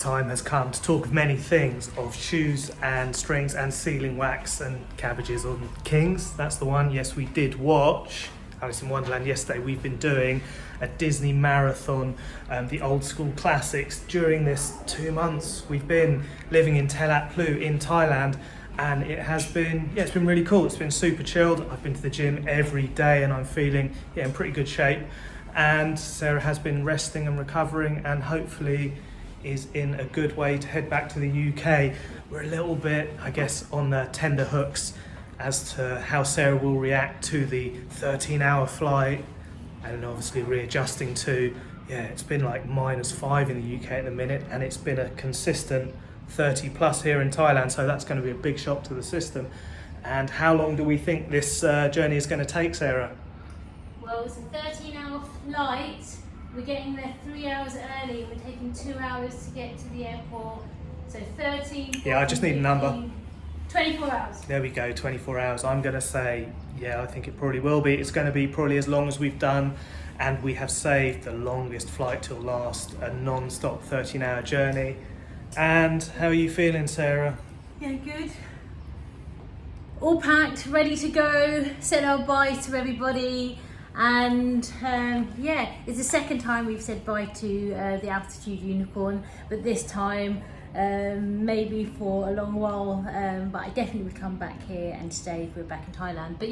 time has come to talk of many things, of shoes and strings and sealing wax and cabbages on Kings. That's the one. Yes, we did watch Alice in Wonderland yesterday. We've been doing a Disney marathon, the old school classics. During this 2 months, we've been living in Thailand in Thailand, and it has been, it's been really cool. It's been super chilled. I've been to the gym every day and I'm feeling in pretty good shape. And Sarah has been resting and recovering and hopefully is in a good way to head back to the UK. We're a little bit, I guess, on the tender hooks as to how Sarah will react to the 13-hour flight, and obviously readjusting to, it's been like -5 in the UK at the minute, and it's been a consistent 30 plus here in Thailand, so that's going to be a big shock to the system. And how long do we think this journey is going to take, Sarah? Well, it's a 13-hour flight. We're getting there 3 hours early. We're taking 2 hours to get to the airport. So 13, 14, I just need a number. 24 hours. There we go, 24 hours. I'm going to say, I think it probably will be. It's going to be probably as long as we've done, and we have saved the longest flight till last, a non-stop 13-hour journey. And how are you feeling, Sarah? Yeah, good. All packed, ready to go, said our bye to everybody. And it's the second time we've said bye to the Altitude Unicorn, but this time maybe for a long while, but I definitely would come back here and stay if we're back in Thailand. But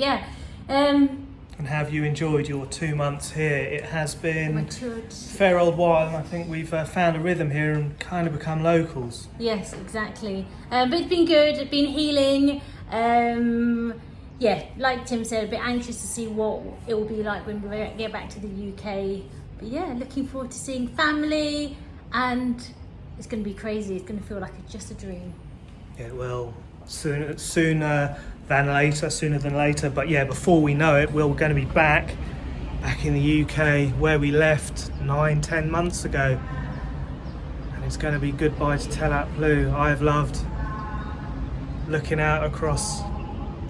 and have you enjoyed your 2 months here? It has been a fair old while, and I think we've found a rhythm here and kind of become locals. Yes, exactly. But it's been good, it's been healing. Like Tim said, a bit anxious to see what it will be like when we get back to the UK. But looking forward to seeing family, and it's going to be crazy. It's going to feel like just a dream. Yeah, well, sooner than later. But before we know it, we're going to be back in the UK where we left 9-10 months ago. And it's going to be goodbye to Thailand Blue. I have loved looking out across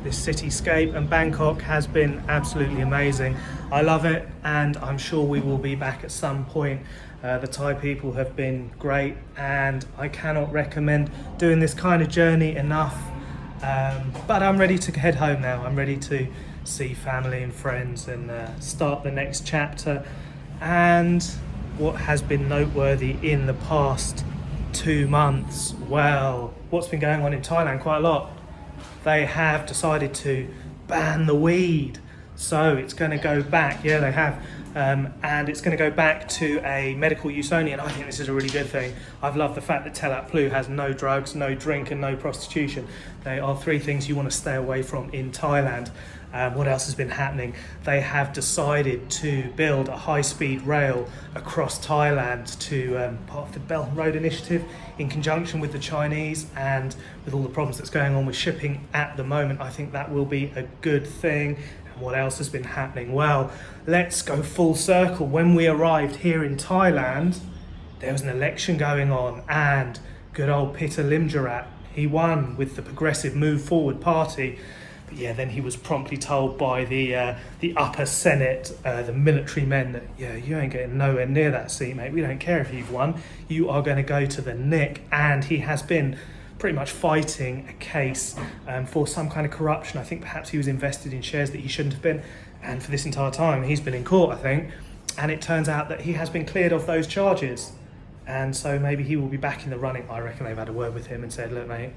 this cityscape, and Bangkok has been absolutely amazing. I love it, and I'm sure we will be back at some point. The Thai people have been great, and I cannot recommend doing this kind of journey enough. But I'm ready to head home now. I'm ready to see family and friends and start the next chapter. And what has been noteworthy in the past 2 months? Well, what's been going on in Thailand? Quite a lot. They have decided to ban the weed, so it's going to go back. Yeah, they have, and it's going to go back to a medical use only, and I think this is a really good thing. I've loved the fact that Thailand Blue has no drugs, no drink, and no prostitution. They are 3 things you want to stay away from in Thailand. What else has been happening? They have decided to build a high-speed rail across Thailand to part of the Belt and Road Initiative in conjunction with the Chinese, and with all the problems that's going on with shipping at the moment, I think that will be a good thing. And what else has been happening? Well, let's go full circle. When we arrived here in Thailand, there was an election going on, and good old Peter Limjarat, he won with the Progressive Move Forward Party. But then he was promptly told by the upper Senate, the military men, that you ain't getting nowhere near that seat, mate. We don't care if you've won. You are going to go to the nick. And he has been pretty much fighting a case for some kind of corruption. I think perhaps he was invested in shares that he shouldn't have been. And for this entire time, he's been in court, I think. And it turns out that he has been cleared of those charges. And so maybe he will be back in the running. I reckon they've had a word with him and said, look, mate,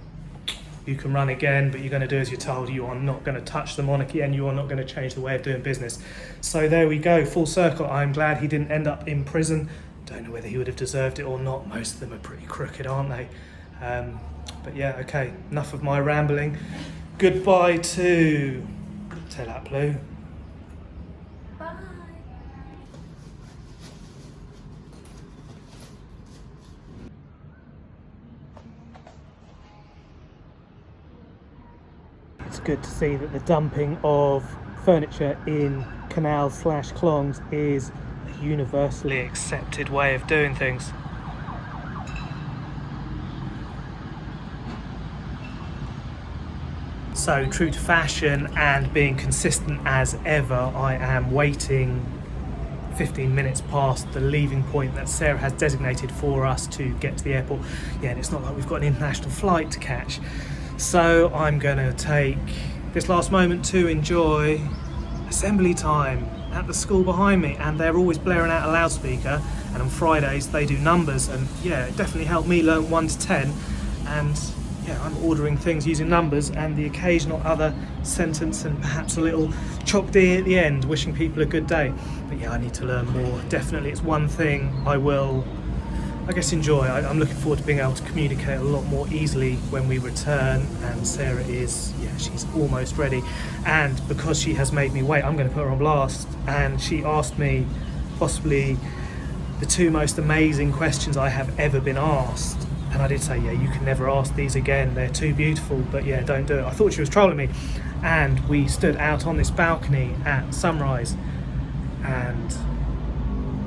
you can run again, but you're going to do as you're told. You are not going to touch the monarchy, and you are not going to change the way of doing business. So there we go, full circle. I'm glad he didn't end up in prison. Don't know whether he would have deserved it or not. Most of them are pretty crooked, aren't they? But okay, enough of my rambling. Goodbye to Thailand Blue. Bye. It's good to see that the dumping of furniture in canals/clongs is a universally accepted way of doing things. So, true to fashion and being consistent as ever, I am waiting 15 minutes past the leaving point that Sarah has designated for us to get to the airport. Yeah, and it's not like we've got an international flight to catch. So I'm going to take this last moment to enjoy assembly time at the school behind me, and they're always blaring out a loudspeaker, and on Fridays they do numbers, and yeah, it definitely helped me learn 1 to 10, and yeah, I'm ordering things using numbers and the occasional other sentence and perhaps a little chopped D at the end, wishing people a good day. But yeah, I need to learn more. Definitely, it's one thing I will, I guess, enjoy. I'm looking forward to being able to communicate a lot more easily when we return, and Sarah is, yeah, she's almost ready. And because she has made me wait, I'm going to put her on blast. And she asked me possibly the 2 most amazing questions I have ever been asked. And I did say, yeah, you can never ask these again. They're too beautiful, but yeah, don't do it. I thought she was trolling me. And we stood out on this balcony at sunrise, and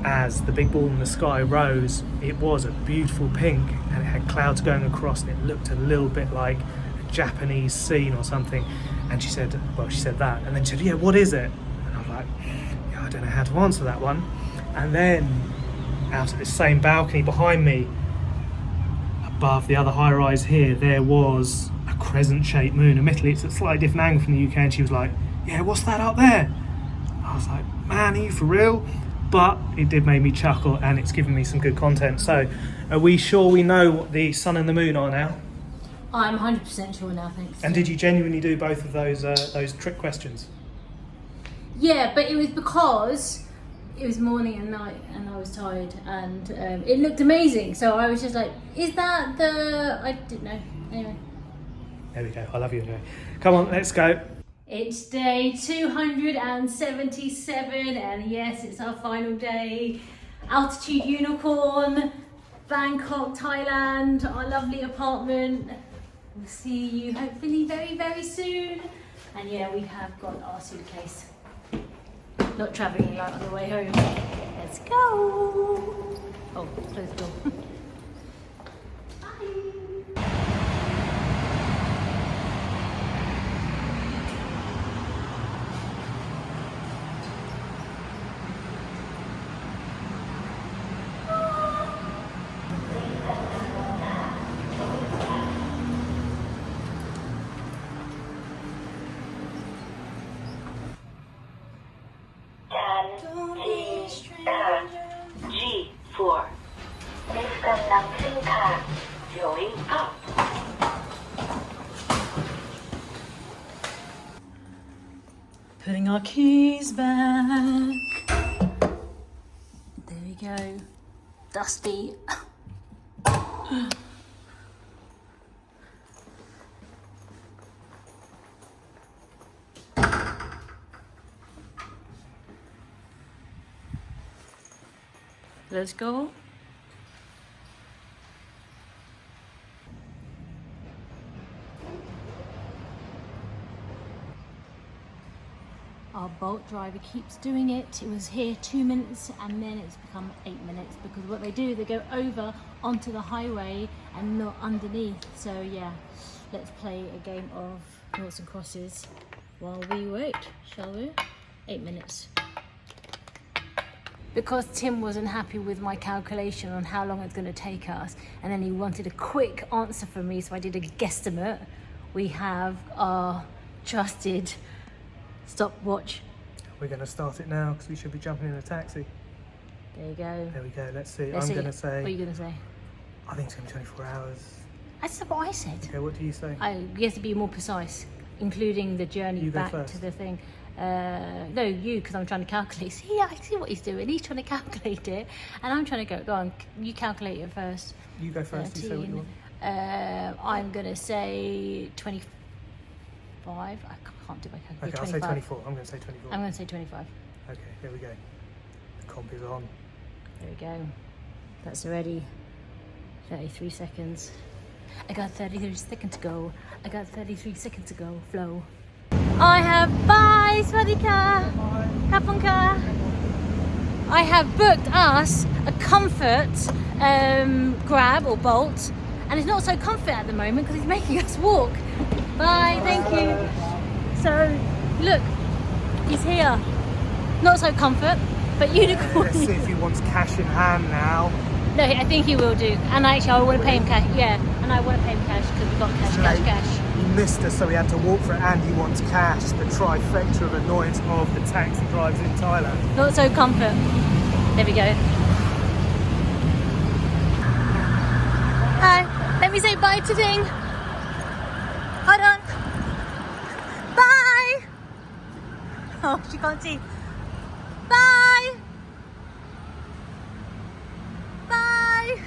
as the big ball in the sky rose, it was a beautiful pink, and it had clouds going across, and it looked a little bit like a Japanese scene or something. And she said, well, she said that, and then she said, yeah, what is it? And I was like, yeah, I don't know how to answer that one. And then out at this same balcony behind me, above the other high rise here, there was a crescent-shaped moon. Admittedly, it's a slightly different angle from the UK, and she was like, yeah, what's that up there? I was like, man, are you for real? But it did make me chuckle, and it's given me some good content. So are we sure we know what the sun and the moon are now? I'm 100% sure now, thanks. And did you genuinely do both of those trick questions? Yeah, but it was because it was morning and night and I was tired, and it looked amazing. So I was just like, is that the... I didn't know. Anyway. There we go. I love you anyway. Come on, let's go. It's day 277, and yes, it's our final day. Altitude Unicorn, Bangkok, Thailand, our lovely apartment. We'll see you hopefully very, very soon. And yeah, we have got our suitcase. Not travelling light on the way home. Let's go. Oh, close the door. G4 Lift กำลังขึ้นค่ะ Going up Putting our keys back. There we go. Dusty. Let's go. Our Bolt driver keeps doing it. It was here 2 minutes and then it's become 8 minutes, because what they do, they go over onto the highway and not underneath. So yeah, let's play a game of noughts and crosses while we wait, shall we? 8 minutes. Because Tim wasn't happy with my calculation on how long it's going to take us, and then he wanted a quick answer from me, so I did a guesstimate. We have our trusted stopwatch. We're going to start it now because we should be jumping in a taxi. There you go. There we go. Let's see. Let's see. I'm going to say... What are you going to say? I think it's going to be 24 hours. That's what I said. Okay, what do you say? You have to be more precise, including the journey You go back first. to the thing. No, you, because I'm trying to calculate. See, I see what he's doing. He's trying to calculate it, and I'm trying to go on, you calculate it first. You go first. You say what you want. I'm going to say 25. I can't do my calculation. Okay, I'll say 24. I'm going to say 24. I'm going to say 25. Okay, here we go. The comp is on. There we go. That's ready. 33 seconds. I got 33 seconds to go. I got 33 seconds to go. Flow. I have... Bye, Swadika. Kapunka. I have booked us a comfort grab or Bolt, and it's not so comfort at the moment because he's making us walk. Bye, thank you. So, look, he's here. Not so comfort. But unicorn. Let's see if he wants cash in hand now. No, I think he will do. And actually, I want to pay him cash. Yeah, and I want to pay him cash because we got cash. He missed us, so he had to walk for it, and he wants cash. The trifecta of annoyance of the taxi drivers in Thailand. Not so comfort. There we go. Hi, let me say bye to Ding. Hold on. Bye. Oh, she can't see. Bye. Bye.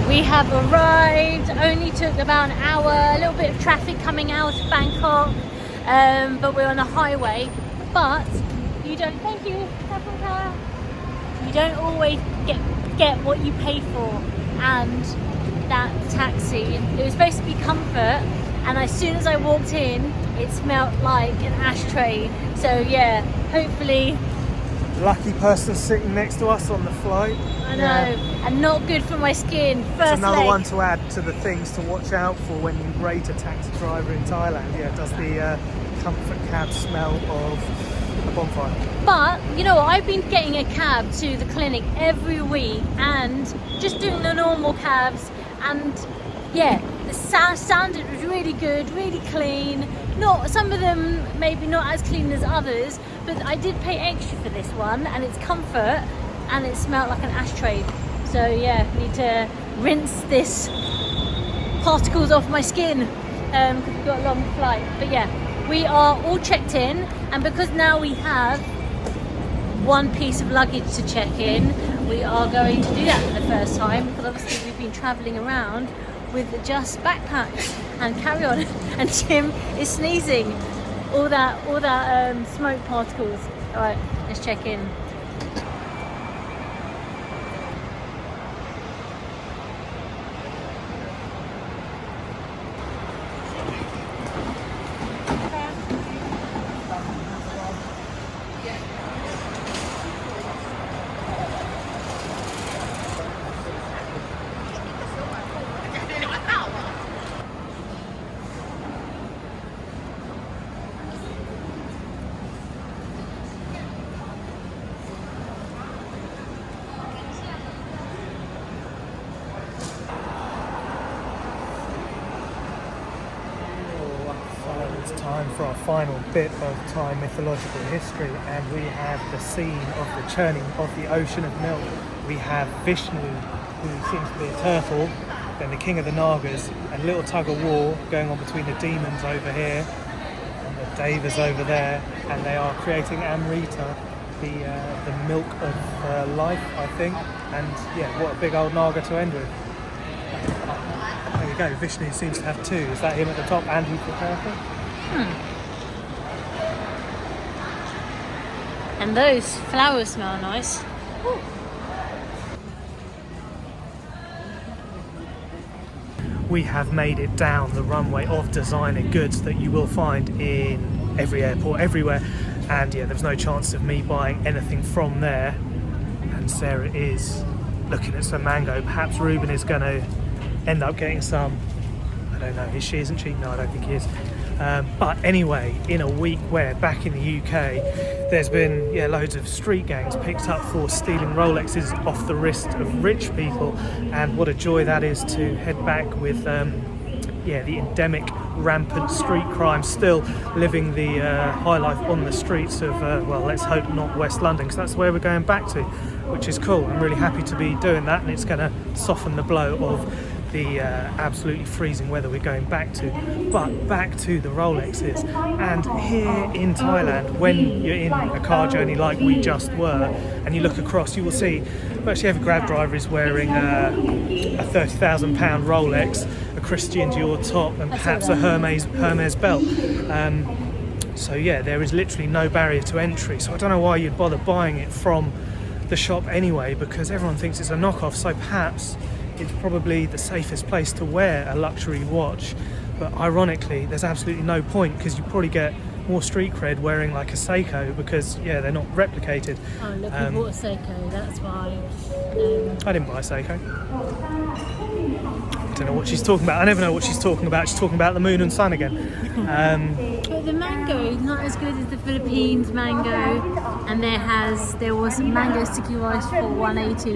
We have arrived, only took about an hour, a little bit of traffic coming out of Bangkok, but we're on a highway. But you don't, thank you, you don't always get what you pay for. And that taxi, it was supposed to be comfort, and as soon as I walked in, it smelled like an ashtray. So yeah, hopefully. Lucky person sitting next to us on the flight. I know, and not good for my skin. First it's another leg. one to add to the things to watch out for when you rate a taxi driver in Thailand. Yeah, does the comfort cab smell of a bonfire? But you know what? I've been getting a cab to the clinic every week and just doing the normal cabs, and yeah, the standard was really good, really clean. Not some of them maybe not as clean as others, but I did pay extra for this one, and it's comfort, and it smelled like an ashtray. So yeah, need to rinse this particles off my skin because we've got a long flight. But yeah, we are all checked in, and because now we have one piece of luggage to check in, we are going to do that for the first time, because obviously we've been travelling around with just backpacks and carry-on, and Jim is sneezing all that smoke particles. All right, let's check in. It's time for our final bit of Thai mythological history, and we have the scene of the churning of the ocean of milk. We have Vishnu, who seems to be a turtle, then the king of the Nagas, a little tug of war going on between the demons over here and the Devas over there, and they are creating Amrita, the milk of life, I think. And yeah, what a big old Naga to end with. There we go, Vishnu seems to have two. Is that him at the top and he's the turtle? And those flowers smell nice. Ooh. We have made it down the runway of designer goods that you will find in every airport, everywhere. And yeah, there's no chance of me buying anything from there. And Sarah is looking at some mango. Perhaps Ruben is going to end up getting some. I don't know, is she, isn't she? No, I don't think he is. But anyway, in a week where back in the UK there's been loads of street gangs picked up for stealing Rolexes off the wrist of rich people, and what a joy that is to head back with the endemic rampant street crime still living the high life on the streets of let's hope not West London, because that's where we're going back to, which is cool. I'm really happy to be doing that, and it's going to soften the blow of the absolutely freezing weather we're going back to. But back to the Rolexes, and here in Thailand, when you're in a car journey like we just were, and you look across, you will see virtually every Grab driver is wearing a £30,000 Rolex, a Christian Dior top, and perhaps a Hermes belt. So yeah, there is literally no barrier to entry. So I don't know why you'd bother buying it from the shop anyway, because everyone thinks it's a knockoff. So perhaps it's probably the safest place to wear a luxury watch. But ironically, there's absolutely no point, because you probably get more street cred wearing like a Seiko, because yeah, they're not replicated. Oh look, you bought a Seiko, that's why. I didn't buy a Seiko. I don't know what she's talking about. I never know what she's talking about. She's talking about the moon and sun again. But the mango is not as good as the Philippines mango, and there was mango sticky rice for 180,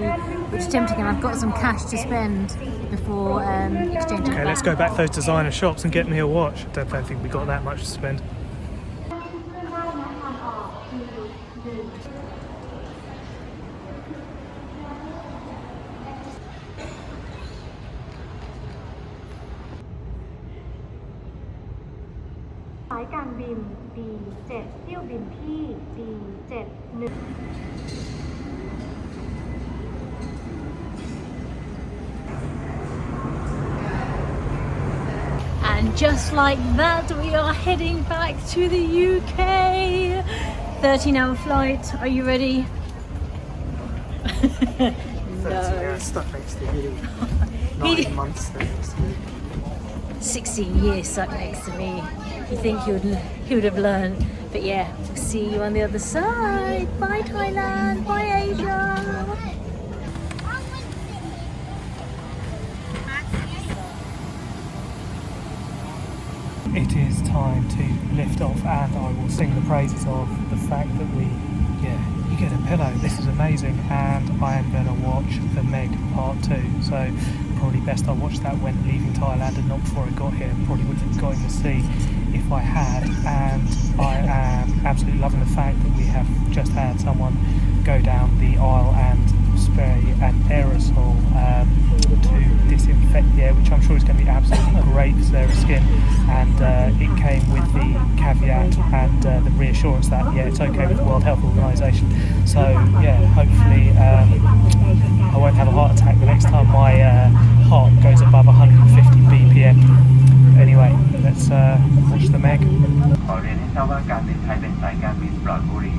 which is tempting, and I've got some cash to spend before exchanging. Okay, let's go back to those designer shops and get me a watch. I don't think we got that much to spend. And just like that, we are heading back to the UK. 13-hour flight. Are you ready? No. Stuck next to you. 9 months stuck next to you. 16 years stuck next to me. You think he would have learned. But yeah, we'll see you on the other side. Bye Thailand, bye Asia. It is time to lift off, and I will sing the praises of the fact that you get a pillow. This is amazing, and I am going to watch The Meg Part 2. So probably best I watched that when leaving Thailand and not before I got here. Probably would have got in the sea if I had. And I am absolutely loving the fact that we have just had someone go down the aisle and spray an aerosol to disinfect the air, which I'm sure is going to be absolutely great for their skin. And it came with the caveat and the reassurance that it's okay with the World Health Organization. So yeah, hopefully I won't have a heart attack the next time my heart goes above 150 BPM. Anyway, let's watch The Meg. ขอเรียนให้ทราบว่าการบินไทยเป็นสายการบินปลอดบุหรี่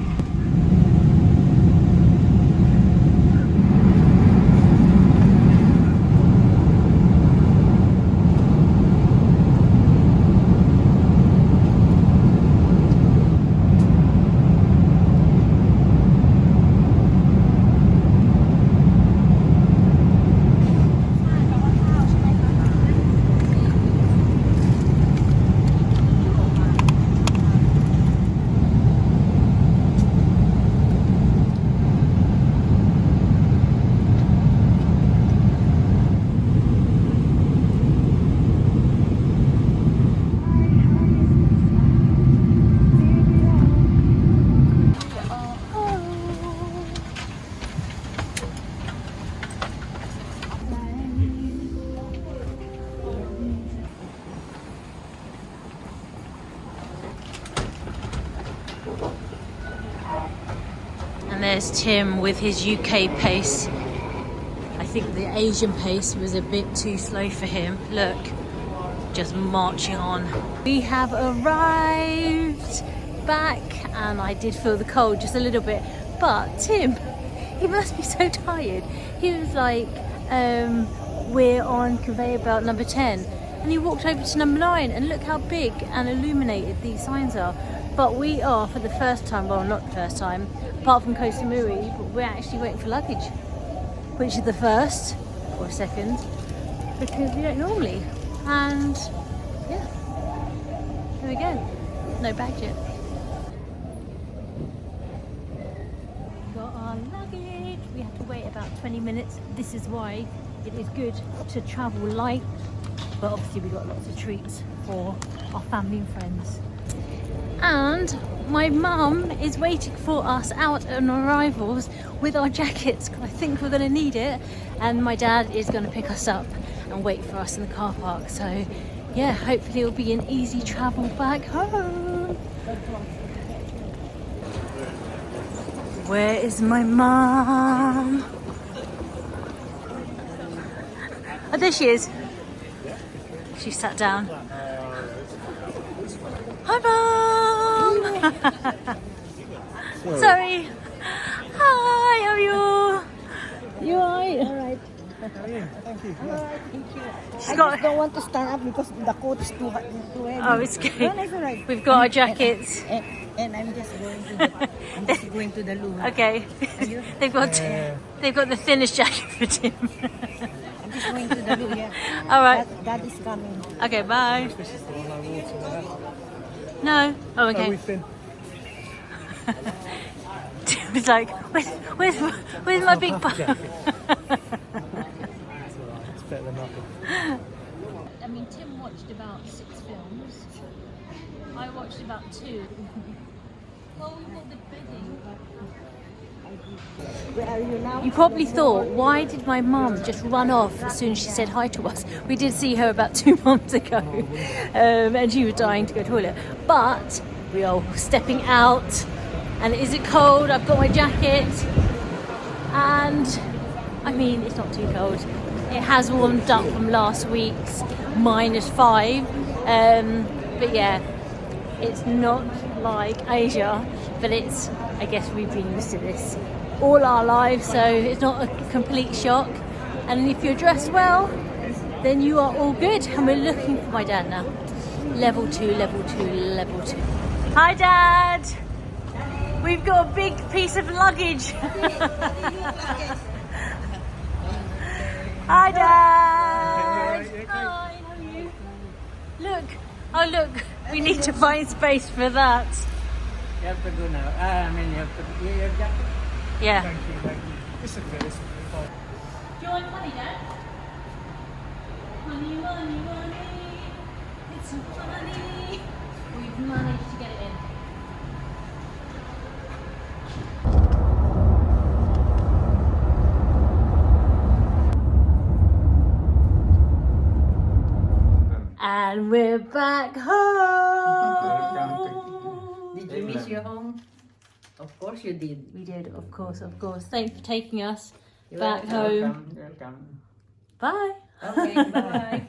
And there's Tim with his UK pace. I think the Asian pace was a bit too slow for him. Look, just marching on. We have arrived back, and I did feel the cold just a little bit. But Tim, he must be so tired. He was like, we're on conveyor belt number 10. And he walked over to number 9, and look how big and illuminated these signs are. But we are, for the first time, well, not the first time, apart from Koh Samui, but we're actually waiting for luggage, which is the first or second, because we don't normally. And yeah, there we go. No bags yet. Got our luggage. We have to wait about 20 minutes. This is why it is good to travel light. But obviously we got lots of treats for our family and friends. And my mum is waiting for us out on arrivals with our jackets, because I think we're going to need it. And my dad is going to pick us up and wait for us in the car park. So yeah, hopefully it'll be an easy travel back home. Where is my mum? Oh, there she is. She sat down. Hi, Mum! Sorry. Hi, how are you? You alright? Alright. Thank you. She's I got. just don't want to stand up because the coat is too hot, too heavy. Oh, it's good. No, it's alright. We've got our jackets. And I'm just going to the, I'm just going to the loo. Okay. they've got the thinnest jacket for Tim. I'm just going to the loo, yeah. All right. Dad is coming. Okay. Bye. This is the one I wore to No. Oh, Oh, okay. we've been. Tim was like, "Where's my big bag?" It's better than nothing. I mean, Tim watched about 6 films. I watched about 2. Well, we got the bedding. Where are you now? You probably thought, why did my mum just run off as soon as she said hi to us? We did see her about 2 months ago, and she was dying to go to the toilet. But we are stepping out, and is it cold? I've got my jacket, and I mean, it's not too cold. It has warmed up from last week's -5, but yeah, it's not like Asia, but it's, I guess we've been used to this all our lives, so it's not a complete shock. And if you're dressed well, then you are all good. And we're looking for my dad now. Level 2, level 2, level 2. Hi, Dad. We've got a big piece of luggage. Hi, Dad. Hi, how are you? Look. Oh, look. We need to find space for that. You have to go now. I mean, you have to. You have jacket. Yeah. Thank you. This is good. This is fine. Do you want money, Dad? Money, money, money. It's so funny. We've managed to get it in. And we're back home. Did you miss your home? Of course you did. We did, of course, of course. Thanks for taking us You're back home. Welcome. Bye. Okay, bye.